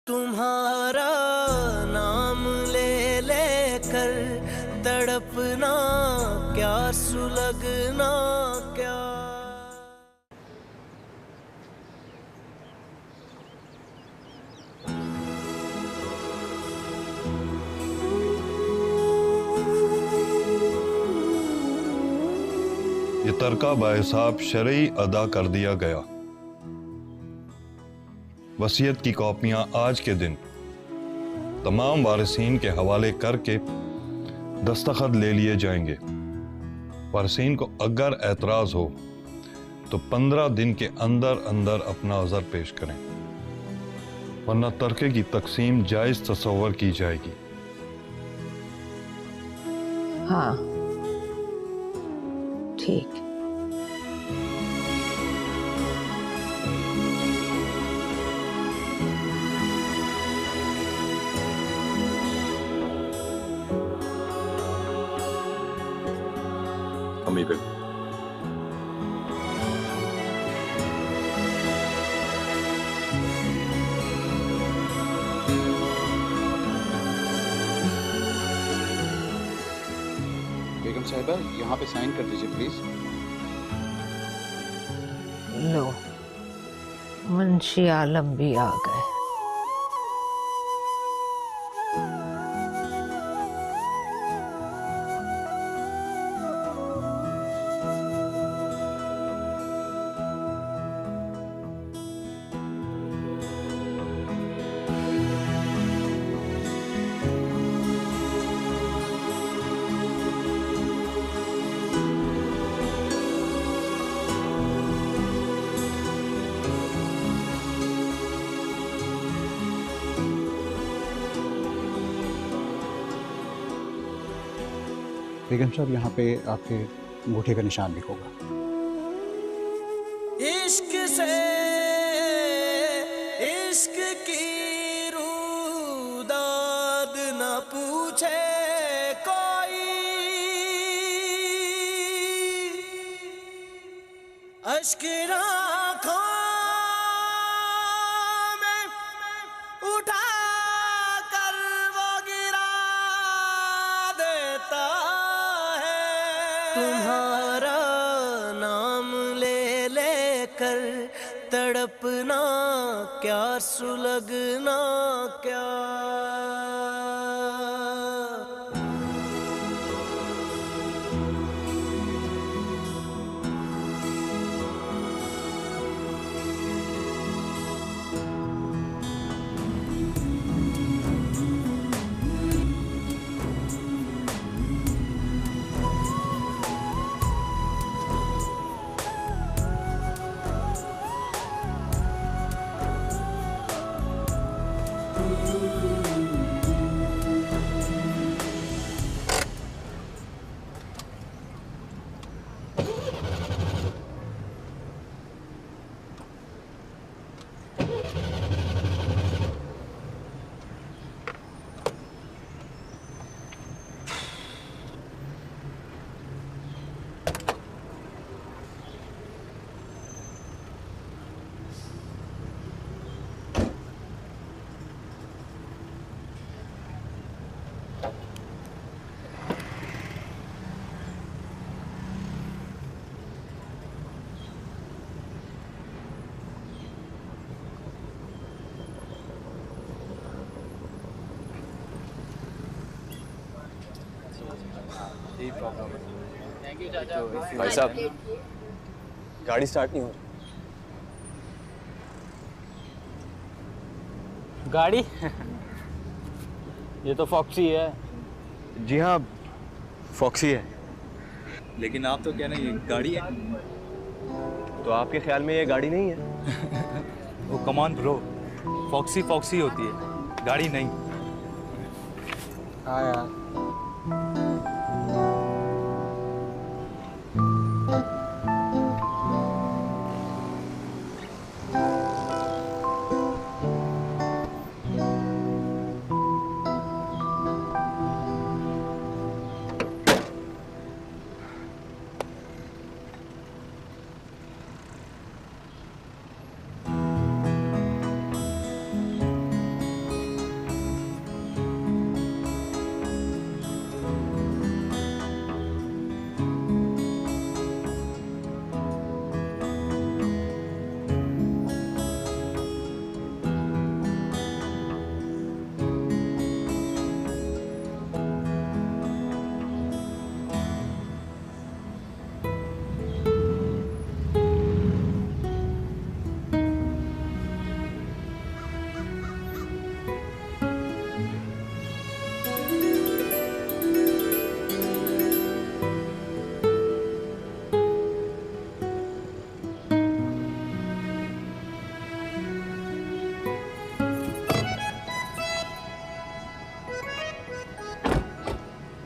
तुम्हारा नाम ले लेकर तड़पना क्या सुलगना क्या। ये तरका बाहिसाब शरई अदा कर दिया गया। वसीयत की कॉपियां आज के दिन तमाम वारिसीन के हवाले करके दस्तखत ले लिए जाएंगे। वारिसीन को अगर एतराज हो तो 15 दिन के अंदर अंदर अपना अज़र पेश करें, वरना तरके की तकसीम जायज तसव्वुर की जाएगी। हाँ ठीक। अम्मी पे बेगम साहिबा यहाँ पे साइन कर दीजिए प्लीज। लो मुंशी आलम भी आ गए। बेगम साहब यहाँ पे आपके अंगूठे का निशान भी होगा। इश्क से इश्क की रूदाद न पूछे कोई, अश्क आँखों में उठा कर वो गिरा देता है। तुम्हारा नाम ले लेकर तड़पना क्या सुलगना क्या। भाई साहब गाड़ी स्टार्ट नहीं हो रही। गाड़ी ये तो फॉक्सी है। जी हाँ फॉक्सी है, लेकिन आप तो कह रहे हैं ये गाड़ी है। तो आपके ख्याल में ये गाड़ी नहीं है? वो कमान ब्रो, फॉक्सी फॉक्सी होती है, गाड़ी नहीं। हाँ यार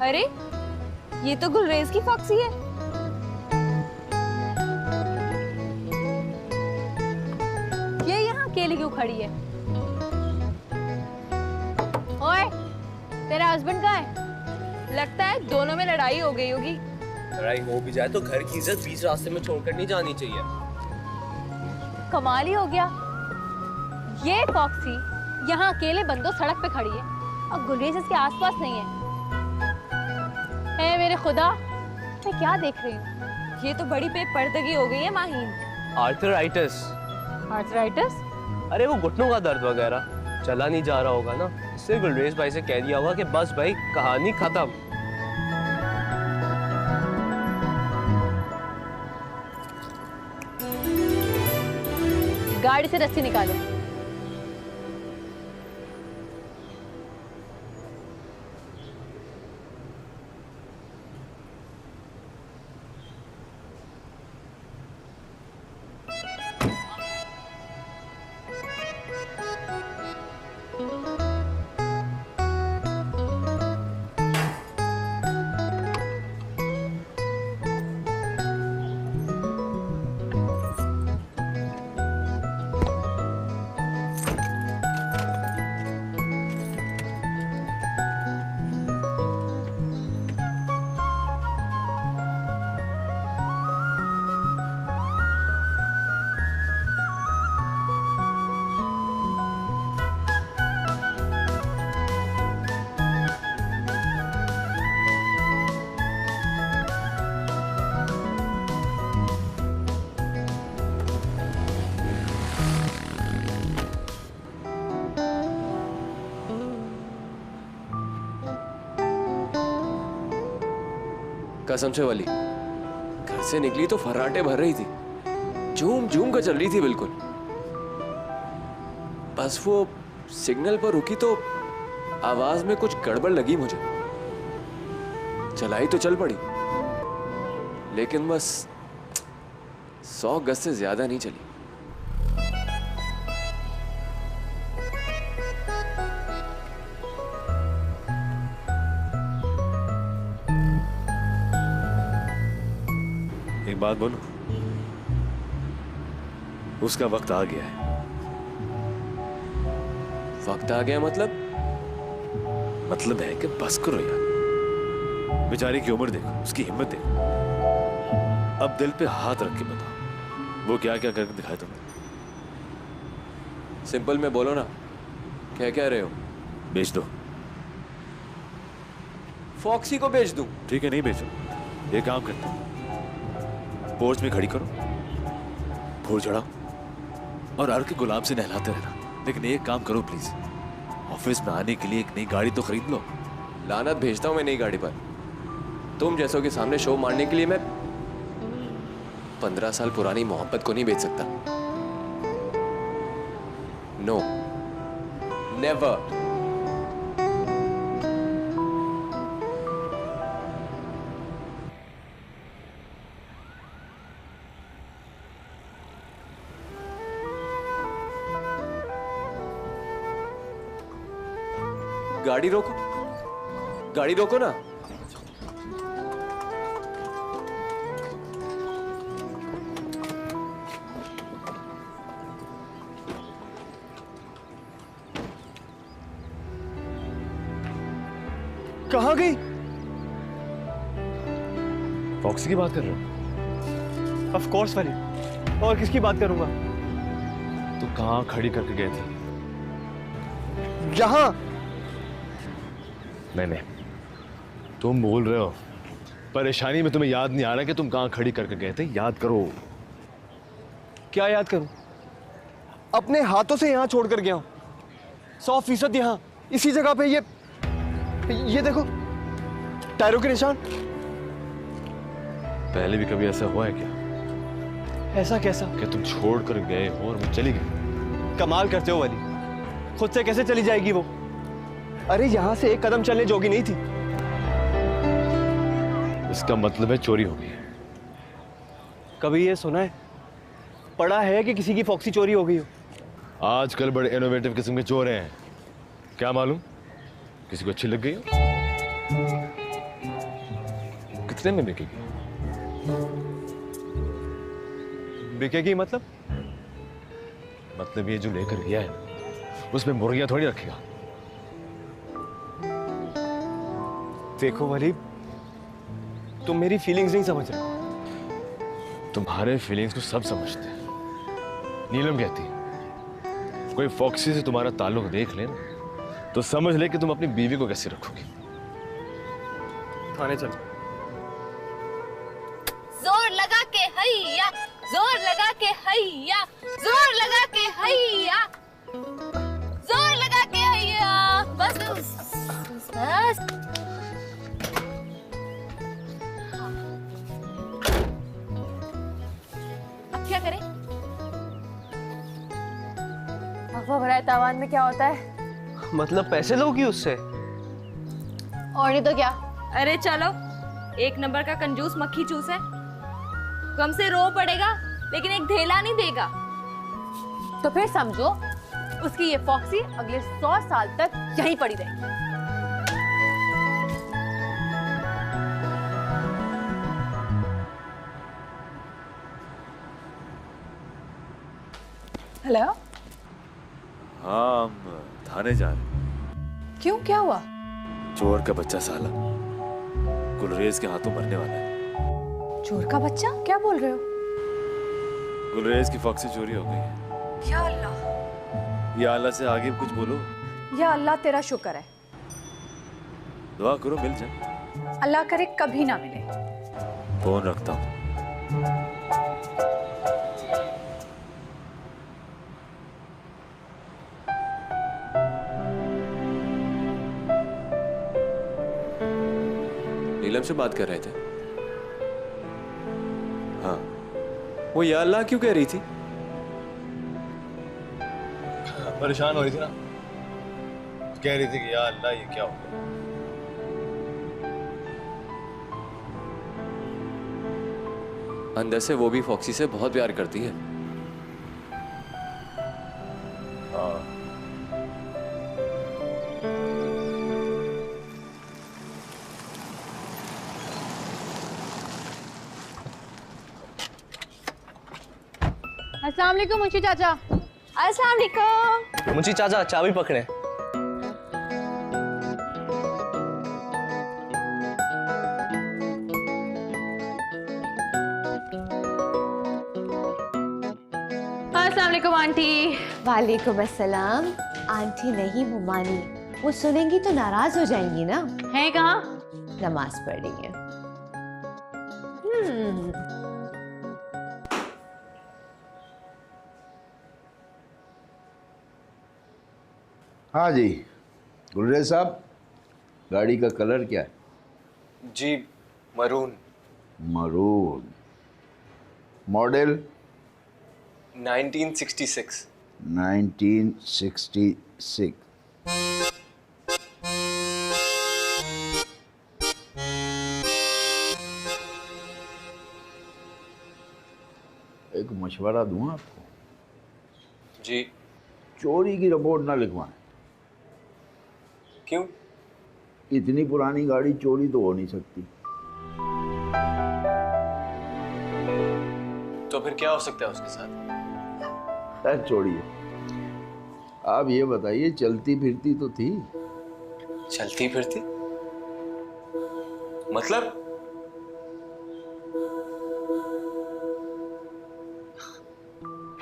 अरे ये तो गुलरेज की फॉक्सी है। ये यहाँ अकेली क्यों खड़ी है? ओए, तेरा हस्बैंड कहाँ है? लगता है दोनों में लड़ाई हो गई होगी। लड़ाई हो भी जाए तो घर की इज्जत बीच रास्ते में छोड़कर नहीं जानी चाहिए। कमाल ही हो गया। ये फॉक्सी यहाँ अकेले बंदों सड़क पे खड़ी है और गुलरेज इसके आसपास नहीं है। मेरे खुदा, मैं क्या देख रही हूँ? ये तो बड़ी बेपर्दगी हो गई है माहीन। आर्थराइटिस। आर्थराइटिस? अरे वो घुटनों का दर्द वगैरह, चला नहीं जा रहा होगा ना, इससे गुलरेज भाई से कह दिया होगा कि बस भाई कहानी खत्म। गाड़ी से रस्सी निकालो। कसम से वाली, घर से निकली तो फर्राटे भर रही थी, झूम झूम कर चल रही थी बिल्कुल। बस वो सिग्नल पर रुकी तो आवाज में कुछ गड़बड़ लगी मुझे। चलाई तो चल पड़ी, लेकिन बस 100 गज से ज्यादा नहीं चली। एक बात बोलूं, उसका वक्त आ गया है। वक्त आ गया मतलब? मतलब है कि बस करो यार, बेचारी की उम्र देखो, उसकी हिम्मत देखो। अब दिल पे हाथ रख के बताओ, वो क्या क्या करके दिखाया तुमने? सिंपल में बोलो ना, क्या कह रहे हो? बेच दो। फॉक्सी को बेच दूं? ठीक है, नहीं बेचो, ये काम करते हैं, पोर्च में खड़ी करो, फूल चढ़ाओ और अर्क के गुलाम से नहलाते रहना। लेकिन एक काम करो प्लीज, ऑफिस में आने के लिए एक नई गाड़ी तो खरीद लो। लानत भेजता हूं मैं नई गाड़ी पर। तुम जैसों के सामने शो मारने के लिए मैं 15 साल पुरानी मोहब्बत को नहीं बेच सकता। No, never. गाड़ी रोको, गाड़ी रोको ना। कहाँ गई? फॉक्सी की बात कर रहे हो? ऑफ कोर्स वाली, और किसकी बात करूंगा? तो कहाँ खड़ी करके गए थे? यहाँ। नहीं, तुम बोल रहे हो, परेशानी में तुम्हें याद नहीं आ रहा कि तुम कहाँ खड़ी करके गए थे? याद करो। क्या याद करूं? अपने हाथों से यहाँ छोड़कर गया हूं, 100% यहाँ इसी जगह पे। ये देखो, टायरों के निशान। पहले भी कभी ऐसा हुआ है क्या? ऐसा कैसा? कि तुम छोड़ कर गए हो और वो चली गई? कमाल करते हो वाली, खुद से कैसे चली जाएगी वो? अरे यहाँ से एक कदम चलने जोगी नहीं थी। इसका मतलब है चोरी हो गई। कभी ये सुना है, पढ़ा है कि किसी की फॉक्सी चोरी हो गई हो? आजकल बड़े इनोवेटिव किस्म के चोर हैं, क्या मालूम किसी को अच्छी लग गई हो। हफ्ते में बिकेगी। बिकेगी मतलब? मतलब ये जो लेकर गया है उसमें मुर्गियां थोड़ी रखेगा। देखो वली, तुम मेरी फीलिंग्स नहीं समझ रहे। तुम्हारे फीलिंग्स को सब समझते हैं। नीलम कहती है कोई फॉक्सी से तुम्हारा ताल्लुक देख ले ना तो समझ ले कि तुम अपनी बीवी को कैसे रखोगी। थाने चल। जोर लगा के हैया, जोर लगा के हैया, जोर लगा के हैया, जोर लगा के हैया। बस बस। अब क्या करें? अफवाह भराए तावान में क्या होता है? मतलब पैसे लोगी उससे? और नहीं तो क्या। अरे चलो, एक नंबर का कंजूस मक्खी चूस है। कम से रो पड़ेगा लेकिन एक ढेला नहीं देगा। तो फिर समझो उसकी ये फॉक्सी अगले 100 साल तक यहीं पड़ी रहेगी। हेलो, हाँ, हम थाने जा रहे हैं। क्यों, क्या हुआ? चोर का बच्चा साला गुलरेज के हाथों मरने वाला है। चोर का बच्चा? क्या बोल रहे हो? गुलरेज की फॉक्सी चोरी हो गई है। या अल्लाह, या अल्लाह से आगे कुछ बोलो। या अल्लाह तेरा शुक्र है। दुआ करो मिल जाए। अल्लाह करे कभी ना मिले। फोन रखता हूँ। नीलम से बात कर रहे थे? हाँ, वो या अल्लाह क्यों कह रही थी? परेशान हो रही थी ना, कह रही थी कि या अल्लाह ये क्या हो गया। अंदर से वो भी फॉक्सी से बहुत प्यार करती है। हाँ, अस्सलाम वालेकुम मुंशी चाचा। अस्सलाम वालेकुम। मुंशी चाचा चाबी पकड़े। अस्सलाम वालेकुम आंटी। वालेकुम अस्सलाम। आंटी नहीं मुमानी, वो सुनेंगी तो नाराज हो जाएंगी ना। है कहाँ? नमाज पढ़ रही है। हाँ जी, गुलरेज साहब, गाड़ी का कलर क्या है? जी मरून। मरून। मॉडल? 1966। 1966। एक मशवरा दूं आपको? जी। चोरी की रिपोर्ट ना लिखवाएं। क्यों? इतनी पुरानी गाड़ी चोरी तो हो नहीं सकती। तो फिर क्या हो सकता है उसके साथ? खैर छोड़िए, आप ये बताइए, चलती फिरती तो थी? चलती फिरती मतलब?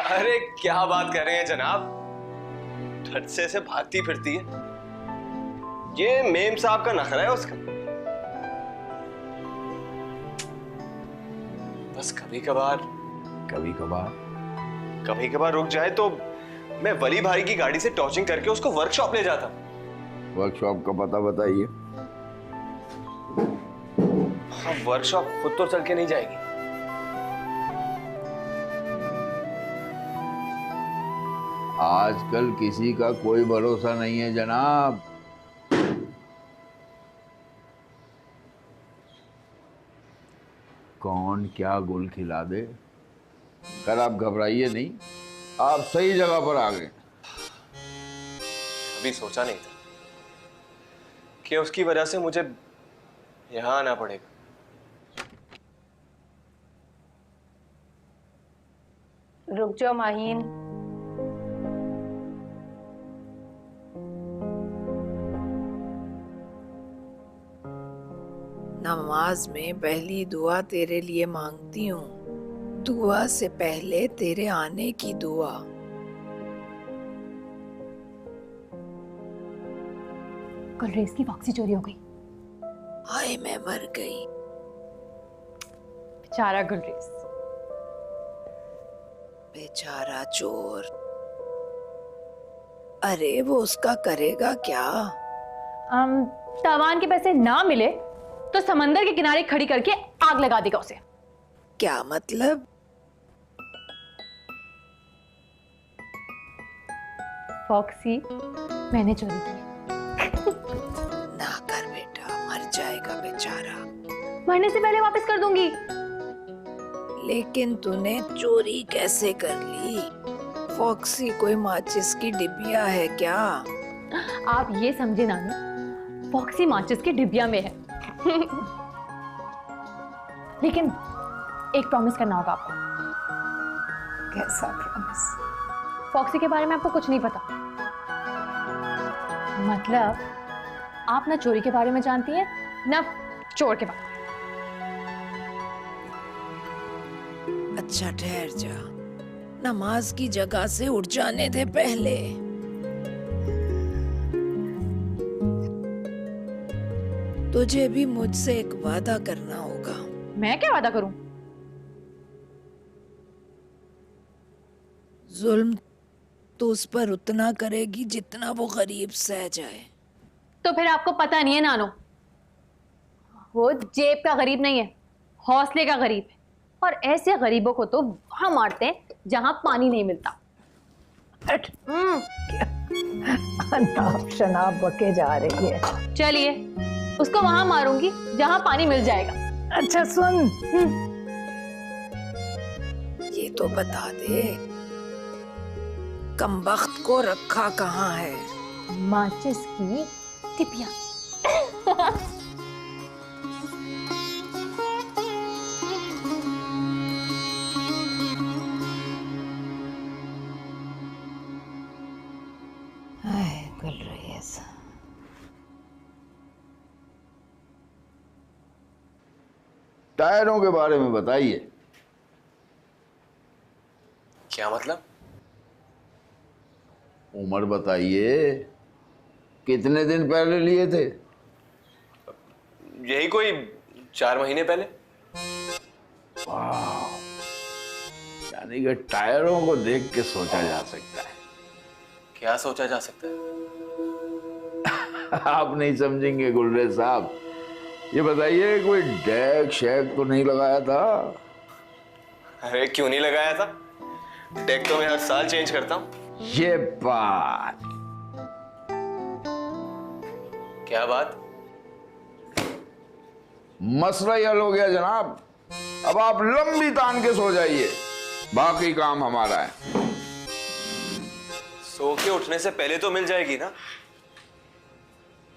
अरे क्या बात कर रहे हैं जनाब, धड़से से भागती फिरती है। ये मेम साहब का नखरा है उसका। बस कभी कभार रुक जाए तो मैं वली भाई की गाड़ी से टॉर्चिंग करके उसको वर्कशॉप ले जाता। वर्कशॉप का पता बताइए। हाँ, वर्कशॉप खुद तो चल के नहीं जाएगी। आजकल किसी का कोई भरोसा नहीं है जनाब। कौन क्या गुल खिला दे। कर आप घबराइए नहीं, आप सही जगह पर आ गए। कभी सोचा नहीं था कि उसकी वजह से मुझे यहां आना पड़ेगा। रुक जाओ माहीन। नमाज में पहली दुआ तेरे लिए मांगती हूँ, दुआ से पहले तेरे आने की दुआ। गुलरेज की फॉक्सी चोरी हो गई। हाय मैं मर गई। बेचारा गुलरेज। बेचारा चोर। अरे वो उसका करेगा क्या? तावान के पैसे ना मिले तो समंदर के किनारे खड़ी करके आग लगा देगा उसे। क्या मतलब? फॉक्सी मैंने चोरी की। ना कर बेटा, मर जाएगा बेचारा। मरने से पहले वापस कर दूंगी। लेकिन तूने चोरी कैसे कर ली? फॉक्सी कोई माचिस की डिबिया है क्या? आप ये समझे नानी, फॉक्सी माचिस की डिबिया में है। लेकिन एक प्रॉमिस करना होगा आपको। कैसा प्रॉमिस? फॉक्सी के बारे में आपको कुछ नहीं पता। मतलब आप ना चोरी के बारे में जानती हैं ना चोर के बारे में। अच्छा ठहर जा, नमाज की जगह से उठ जाने दे पहले। तुझे भी मुझसे एक वादा करना होगा। मैं क्या वादा करूं? जुल्म तो उस पर उतना करेगी जितना वो गरीब सह जाए। तो फिर आपको पता नहीं है नानो, वो जेब का गरीब नहीं है, हौसले का गरीब है। और ऐसे गरीबों को तो वहां मारते हैं जहां पानी नहीं मिलता। अनाप शनाप बके जा रही है। चलिए उसको वहां मारूंगी जहां पानी मिल जाएगा। अच्छा सुन, ये तो बता दे, कमबख्त को रखा कहाँ है? माचिस की टिपिया। गुलरेज, टायरों के बारे में बताइए। क्या मतलब? उम्र बताइए, कितने दिन पहले लिए थे? यही कोई 4 महीने पहले। वाह, यानी कि टायरों को देख के सोचा जा सकता है। क्या सोचा जा सकता है? आप नहीं समझेंगे गुलरेज साहब। ये बताइए, कोई डैग शैग तो नहीं लगाया था? अरे क्यों नहीं लगाया था? डेक तो मैं हर साल चेंज करता हूँ। ये बात। क्या बात? मसला ही हल हो गया जनाब। अब आप लंबी तान के सो जाइए, बाकी काम हमारा है। सो के उठने से पहले तो मिल जाएगी ना?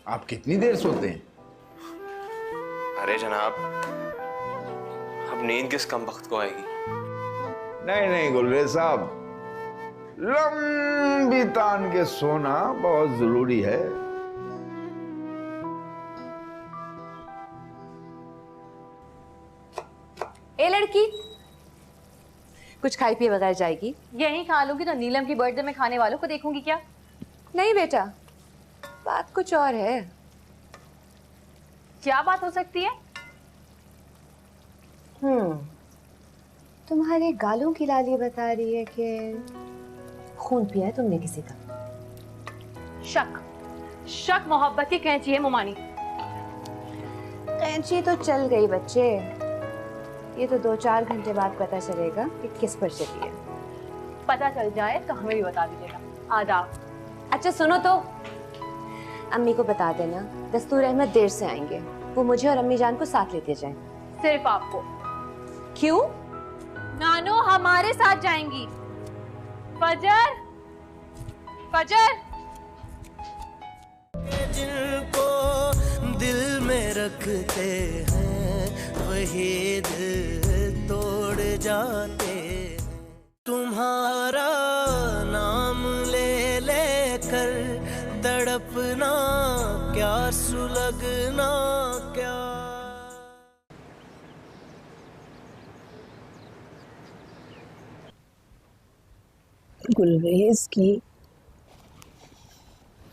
आप कितनी देर सोते हैं? अरे जनाब, अब नींद किस कम वक्त को आएगी? नहीं नहीं गुलरेज साहब, लंबी तान के सोना बहुत जरूरी है। ए लड़की, कुछ खाई पिए बगैर जाएगी? यहीं खा लूंगी तो नीलम की बर्थडे में खाने वालों को देखूंगी क्या? नहीं बेटा, बात कुछ और है। क्या बात हो सकती है? तुम्हारे गालों की लाली बता रही है कि खून पिया है तुमने किसी का। शक, शक मोहब्बत की कैंची है मुमानी। कैंची तो चल गई बच्चे, ये तो 2-4 घंटे बाद पता चलेगा कि किस पर चली है। पता चल जाए तो हमें भी बता दीजिएगा। आदाब। अच्छा सुनो तो, अम्मी को बता देना दस्तूर अहमद देर से आएंगे, वो मुझे और अम्मी जान को साथ लेते जाएं। सिर्फ आपको? क्यों? नानो हमारे साथ जाएंगी। फजर, फजर। जिनको दिल में रखते हैं वही दिल तोड़ जाते हैं। तुम्हारा क्या सुलगना क्या। गुलरेज की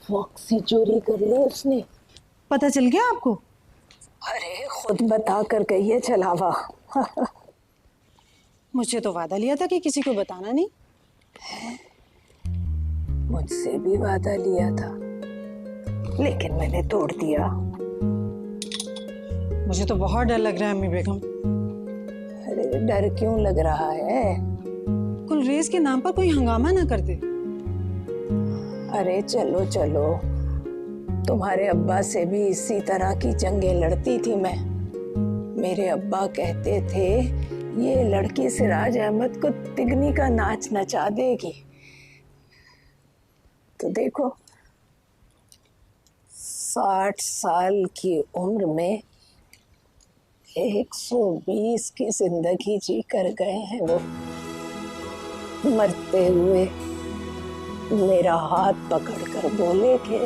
फॉक्सी चोरी कर ली उसने। पता चल गया आपको? अरे खुद बता कर गई है चलावा। मुझे तो वादा लिया था कि किसी को बताना नहीं। मुझसे भी वादा लिया था, लेकिन मैंने तोड़ दिया। मुझे तो बहुत डर लग रहा है अम्मी बेगम। अरे डर क्यों लग रहा है? गुलरेज के नाम पर कोई हंगामा ना कर दे। अरे चलो चलो, तुम्हारे अब्बा से भी इसी तरह की जंगें लड़ती थी मैं। मेरे अब्बा कहते थे ये लड़की सिराज अहमद को तिगनी का नाच नचा देगी। तो देखो 60 साल की उम्र में 120 की जिंदगी जी कर गए हैं वो। मरते हुए मेरा हाथ पकड़कर बोले थे,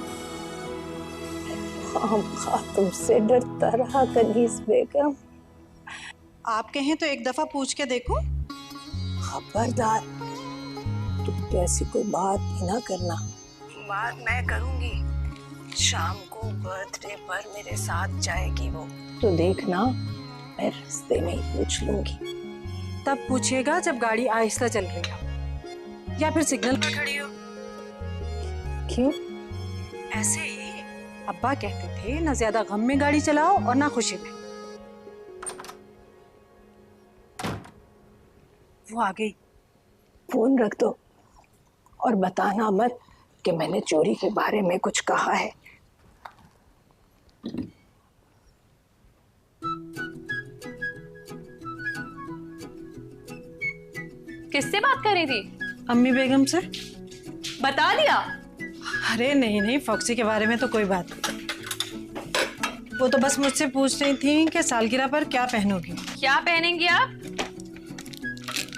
खामखा तुमसे डरता रहा कनीज बेगम। आप कहें तो एक दफा पूछ के देखो। खबरदार, तुम ऐसी कोई बात ही ना करना। बात मैं करूंगी। शाम को बर्थडे पर मेरे साथ जाएगी वो, तो देखना मैं रास्ते में ही पूछ लूंगी। तब पूछिएगा जब गाड़ी आहिस्ता चल रही हो या फिर सिग्नल पर खड़ी हो। क्यों? ऐसे ही अब्बा कहते थे, ना ज्यादा गम में गाड़ी चलाओ और ना खुशी में। वो आ गई। फोन रख दो और बताना मत कि मैंने चोरी के बारे में कुछ कहा है। किससे बात कर रही थी? अम्मी बेगम से। बता दिया? अरे नहीं नहीं, फॉक्सी के बारे में तो कोई बात नहीं। वो तो बस मुझसे पूछ रही थी कि सालगिरह पर क्या पहनोगी। क्या पहनेंगी आप?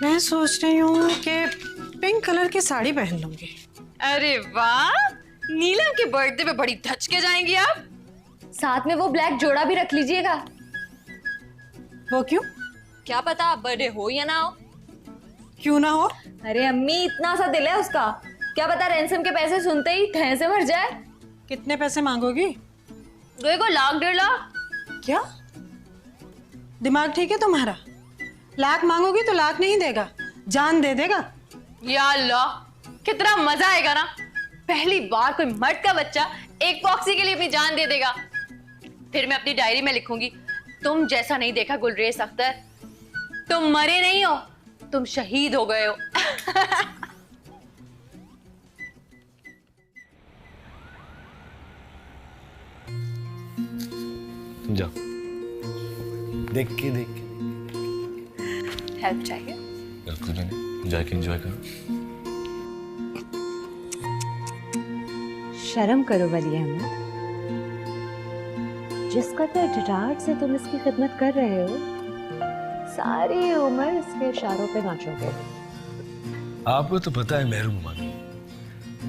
मैं सोच रही हूँ कि पिंक कलर की साड़ी पहन लूंगी। अरे वाह, नीलम के बर्थडे पे बड़ी धच के जाएंगी आप। साथ में वो ब्लैक जोड़ा भी रख लीजिएगा। वो क्यों? क्या पता बर्थडे हो या ना हो। क्यों ना हो? अरे अम्मी, इतना सा दिल है उसका, क्या पता रैंसम के पैसे सुनते ही ठह से मर जाए। कितने पैसे मांगोगी? 2 लाख 1.5 लाख। क्या दिमाग ठीक है तुम्हारा? लाख मांगोगी तो लाख नहीं देगा, जान दे देगा। या अल्लाह, कितना मजा आएगा ना। पहली बार कोई मर्द का बच्चा एक फॉक्सी के लिए अपनी जान दे देगा। फिर मैं अपनी डायरी में लिखूंगी, तुम जैसा नहीं देखा गुलरेज अख्तर। तुम मरे नहीं हो, तुम शहीद हो गए हो। जा, देख के हेल्प चाहिए? बिल्कुल नहीं, जाके एंजॉय करो। शर्म करो वली अहमद, जिस कदर डिटार्ड से तुम इसकी खिदमत कर रहे हो, सारी उम्र इसके इशारों पे नाचोगे। आपको तो पता है महरूम मानी,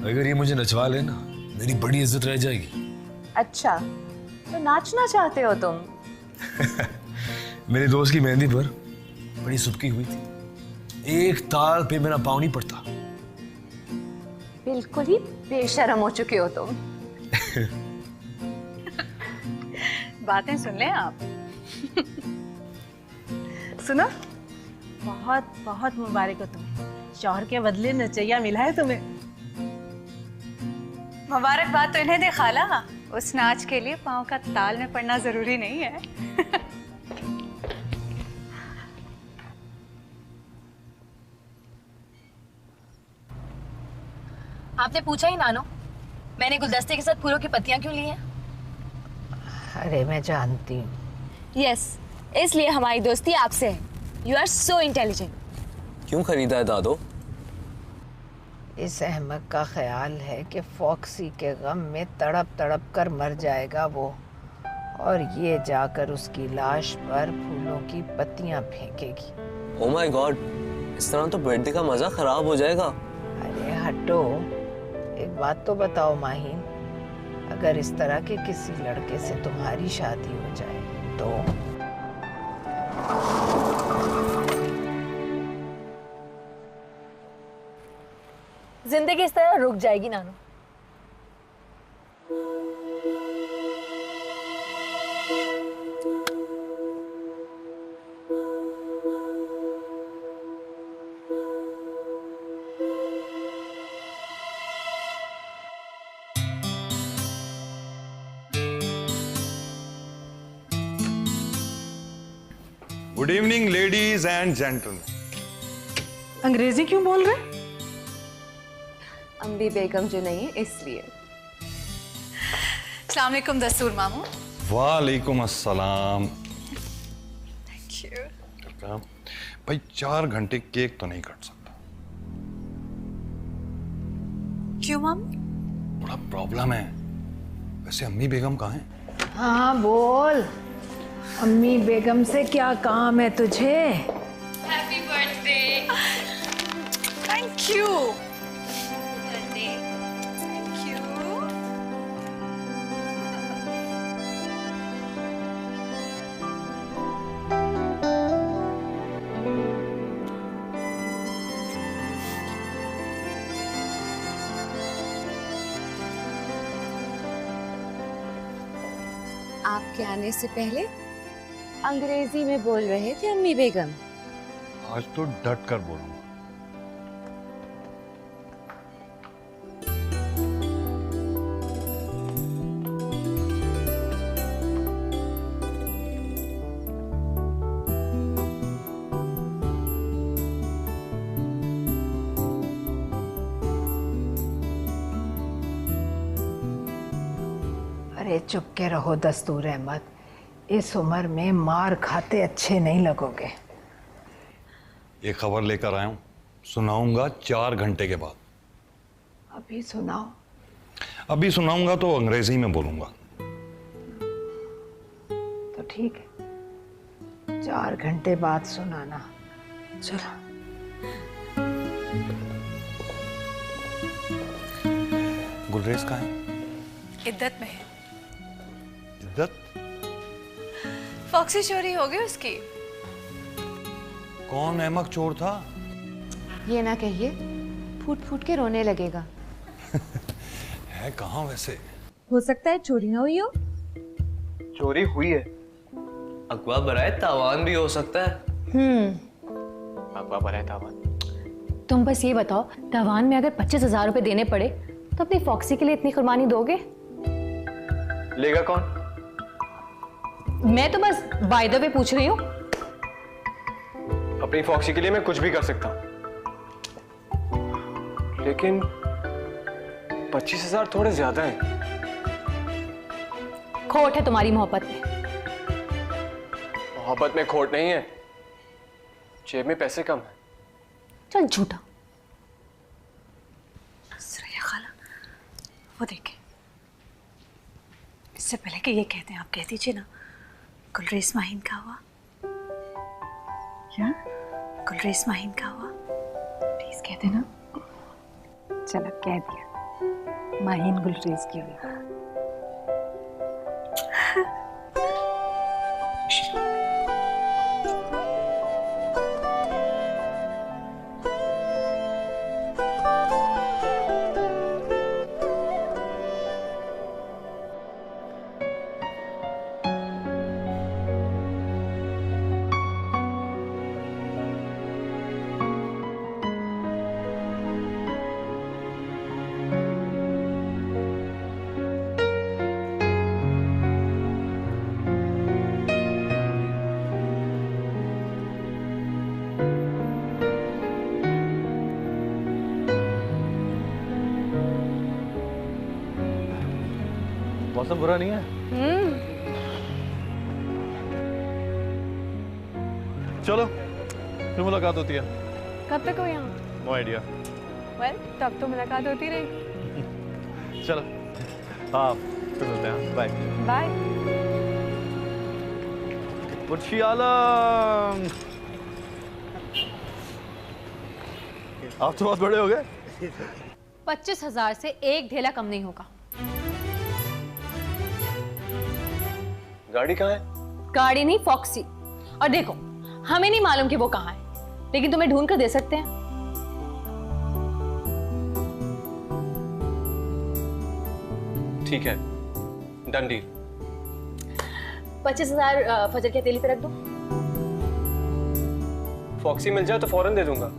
अगर ये मुझे नचवा लेना मेरी बड़ी इज्जत रह जाएगी। अच्छा, तो नाचना चाहते हो तुम? मेरे दोस्त की मेहंदी पर बड़ी सुबकी हुई थी, एक ताल पे मेरा पाँव नहीं पड़ता। बिल्कुल ही बेशर्म हो चुके हो तुम। बातें सुन लें आप। सुनो, बहुत बहुत मुबारक हो तुम्हें, शौहर के बदले नचैया मिला है तुम्हें। मुबारकबाद तो इन्हें दे खाला, उस नाच के लिए पाँव का ताल में पड़ना जरूरी नहीं है। आपने पूछा ही नानो, मैंने गुलदस्ते के साथ फूलों की पत्तियां क्यों ली हैं? अरे मैं जानती हूँ। यस, इसलिए हमारी दोस्ती आपसे है। You are so intelligent. क्यों खरीदा है दादो? इस अहमक का ख्याल है कि फॉक्सी के गम में तड़प तड़प कर मर जाएगा वो, और ये जाकर उसकी लाश पर फूलों की पत्तियां फेंकेगी। ओह माय गॉड, इस तरह तो बर्थडे का मजा खराब हो जाएगा। अरे हटो, एक बात तो बताओ माहिन, अगर इस तरह के किसी लड़के से तुम्हारी शादी हो जाए तो जिंदगी इस तरह रुक जाएगी नानू। Good evening ladies and gentleman. अंग्रेजी क्यों बोल रहे? अम्बी बेगम जो नहीं है इसलिए। अस्सलाम वालेकुम दस्तूर मामू। वालेकुम अस्सलाम। Thank you. भाई 4 घंटे केक तो नहीं कट सकता। क्यों मामू? बड़ा प्रॉब्लम है। वैसे अम्मी बेगम कहाँ हैं? हाँ बोल, अम्मी बेगम से क्या काम है तुझे? Happy birthday. Thank you. आपके आने से पहले अंग्रेजी में बोल रहे थे अम्मी बेगम। आज तो डट कर बोलूंगा। अरे चुप के रहो दस्तूर अहमद, इस उम्र में मार खाते अच्छे नहीं लगोगे। ये खबर लेकर आया हूं, सुनाऊंगा 4 घंटे के बाद। अभी सुनाओ। अभी सुनाऊंगा तो अंग्रेजी में बोलूंगा। तो ठीक है, 4 घंटे बाद सुनाना। चलो। गुलरेज कहाँ है? इद्दत में है। इद्दत? फॉक्सी चोरी हो गई उसकी। कौन अहमक चोर था? ये ना कहिए, फूट फूट के रोने लगेगा। है कहाँ वैसे? हो सकता है चोरी ना हुई हो। चोरी हुई है। अगवा बराए तावान भी हो सकता है। अगवा बराए तावान। तुम बस ये बताओ, तावान में अगर 25,000 रुपए देने पड़े तो अपनी फॉक्सी के लिए इतनी कुर्बानी दोगे? लेगा कौन? मैं तो बस बाय द वे पूछ रही हूँ। अपनी फॉक्सी के लिए मैं कुछ भी कर सकता हूँ, लेकिन 25,000 थोड़े ज्यादा हैं। खोट है तुम्हारी मोहब्बत में। मोहब्बत में खोट नहीं है, जेब में पैसे कम है। चल झूठा। सुरैया खाला, वो देखे। इससे पहले कि ये कहते हैं, आप कह दीजिए ना, गुलरेज माहिन का हुआ। क्या? गुलरेज माहिन का हुआ। प्लीज कह देना। चलो कह दिया, माहिन गुलरेज की हुई। मौसम बुरा नहीं है। चलो फिर मुलाकात होती है। कब तक हो यहाँ? No idea. वेल, तब तो मुलाकात होती रहेगी। चलो हाँ फिर मिलते हैं। Bye bye. मुर्शी आलम, आप तो बहुत बड़े हो गए। 25,000 से एक ढेला कम नहीं होगा। गाड़ी कहाँ है? गाड़ी नहीं, फॉक्सी। और देखो, हमें नहीं मालूम कि वो कहाँ है, लेकिन तुम्हें ढूंढ कर दे सकते हैं। ठीक है, डन डील। 25,000 फजर की हथेली पे रख दो। फॉक्सी मिल जाए तो फौरन दे दूंगा।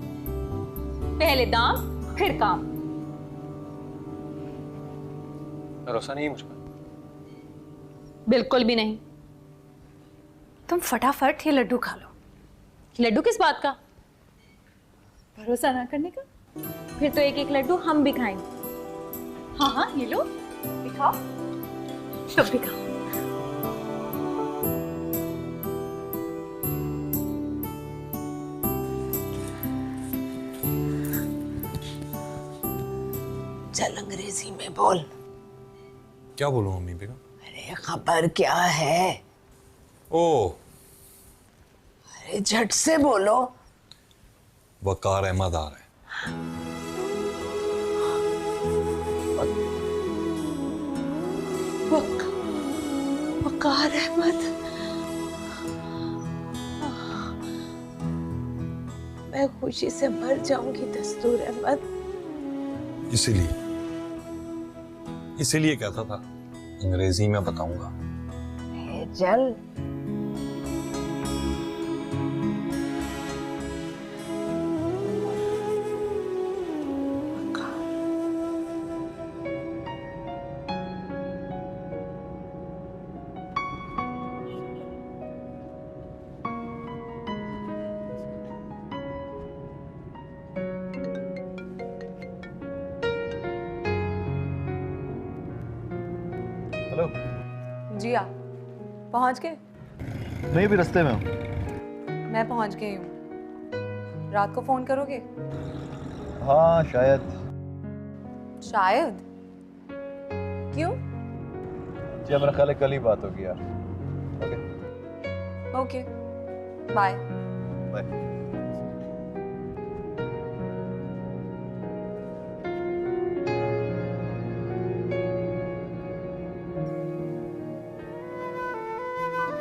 पहले दाम फिर काम। भरोसा नहीं है मुझ पर? बिल्कुल भी नहीं। तुम फटाफट ये लड्डू खा लो। लड्डू किस बात का? भरोसा ना करने का। फिर तो एक एक लड्डू हम भी खाएंगे। हाँ हाँ, ये लो, दिखाओ। तुम भी खाओ। चल अंग्रेजी में बोल। क्या बोलूं अम्मी बेगम? अरे खबर क्या है? ओ, अरे झट से बोलो। वकार अहमद आ रहे हैं। वकार अहमद? मैं खुशी से मर जाऊंगी दस्तूर अहमद। इसीलिए कहता था अंग्रेजी में बताऊंगा। जल हेलो जी, आप पहुंच गए? मैं भी रास्ते में हूँ। मैं पहुंच गई हूँ। रात को फोन करोगे? हाँ शायद। शायद? क्यों? जी मेरा ख्याल है कल ही बात होगी यार। Okay, bye. बाय।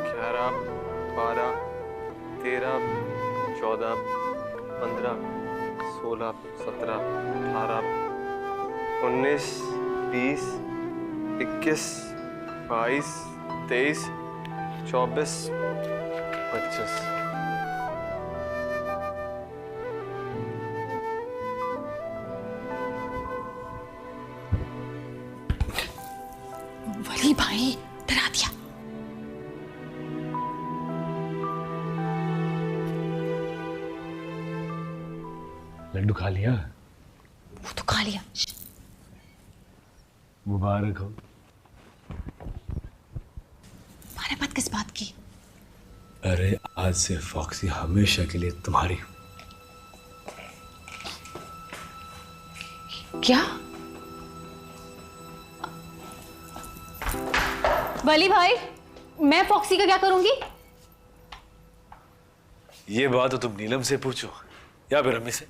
ग्यारह, 12, 13, 14, 15, 16, 17, 18, 19, 20, 21, 22, 23, 24, 25। वली भाई डरा दिया। लड्डू खा लिया? वो तो खा लिया। मुबारक हो। मारे बात किस बात की? अरे आज से फॉक्सी हमेशा के लिए तुम्हारी। क्या? वली भाई, मैं फॉक्सी का क्या करूंगी? ये बात तो तुम नीलम से पूछो या फिर अम्मी से।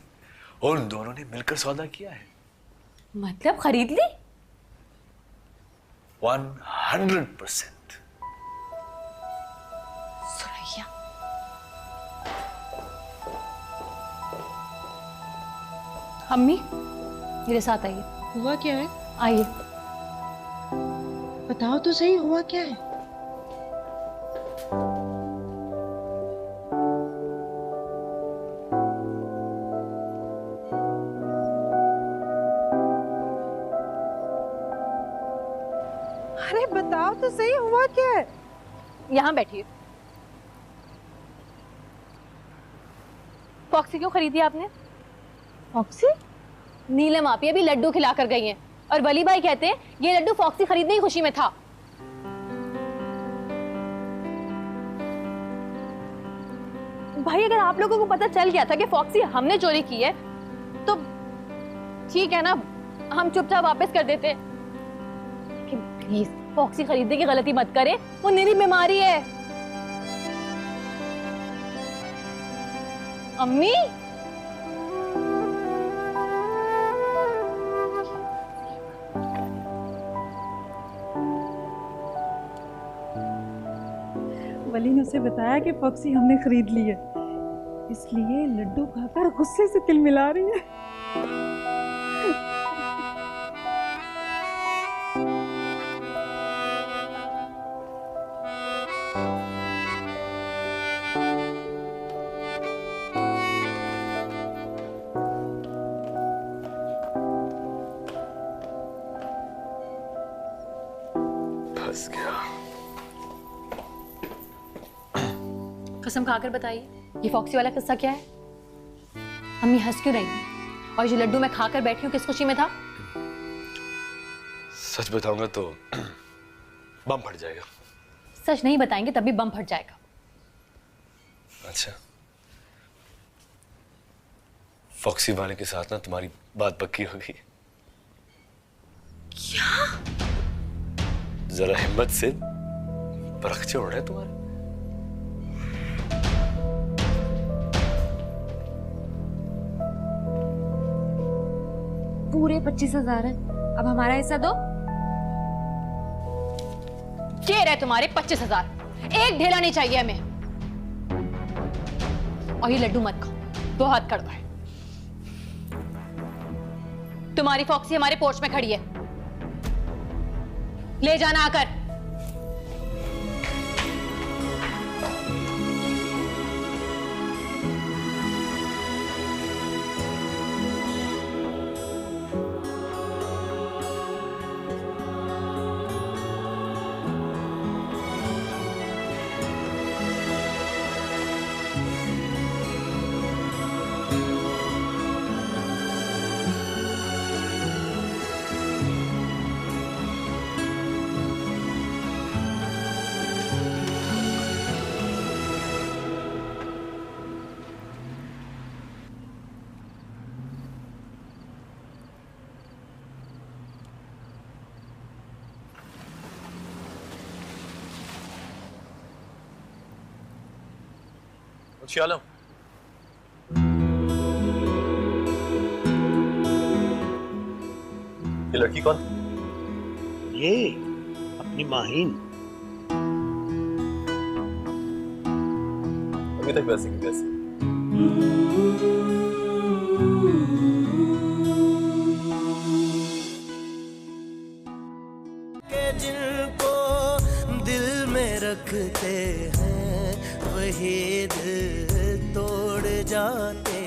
उन दोनों ने मिलकर सौदा किया है। मतलब खरीद ली? 100%। सुरैया, अम्मी मेरे साथ आइए। हुआ क्या है? आइए। बताओ तो सही, हुआ क्या है? अरे बताओ तो सही, हुआ क्या है? यहाँ बैठिए। फॉक्सी क्यों खरीदी आपने? फॉक्सी? नीलम आपी अभी लड्डू खिला कर गई हैं और वली भाई कहते हैं ये लड्डू फॉक्सी खरीदने की खुशी में था। भाई अगर आप लोगों को पता चल गया था कि फॉक्सी हमने चोरी की है तो ठीक है ना, हम चुपचाप वापस कर देते। लेकिन प्लीज फॉक्सी खरीदने की गलती मत करें, वो निरी बीमारी है। अम्मी, पली ने उसे बताया कि फॉक्सी हमने खरीद ली है, इसलिए लड्डू खाकर गुस्से से तिल मिला रही है। फंस गया। कसम खाकर बताइए, ये फॉक्सी वाला किस्सा क्या है? अम्मी हंस क्यों रही? और ये लड्डू मैं खाकर बैठी हूँ किस खुशी में था? सच बताऊंगा तो बम फट जाएगा। सच नहीं बताएंगे तब भी बम फट जाएगा। अच्छा, फॉक्सी वाले के साथ ना तुम्हारी बात पक्की होगी। क्या? जरा हिम्मत से परखचे उड़ रहे तुम्हारे। पूरे 25,000 है, अब हमारा हिस्सा दो। ये रहे तुम्हारे 25,000, एक ढेला नहीं चाहिए हमें। और ये लड्डू मत खाओ, बहुत कड़वा है। तुम्हारी फॉक्सी हमारे पोर्च में खड़ी है, ले जाना आकर। चलो ये लड़की कौन? ये अपनी माहीन। अभी तक वैसे की वैसे। के जिनको दिल में रखते हैं वही दिल तोड़ जाते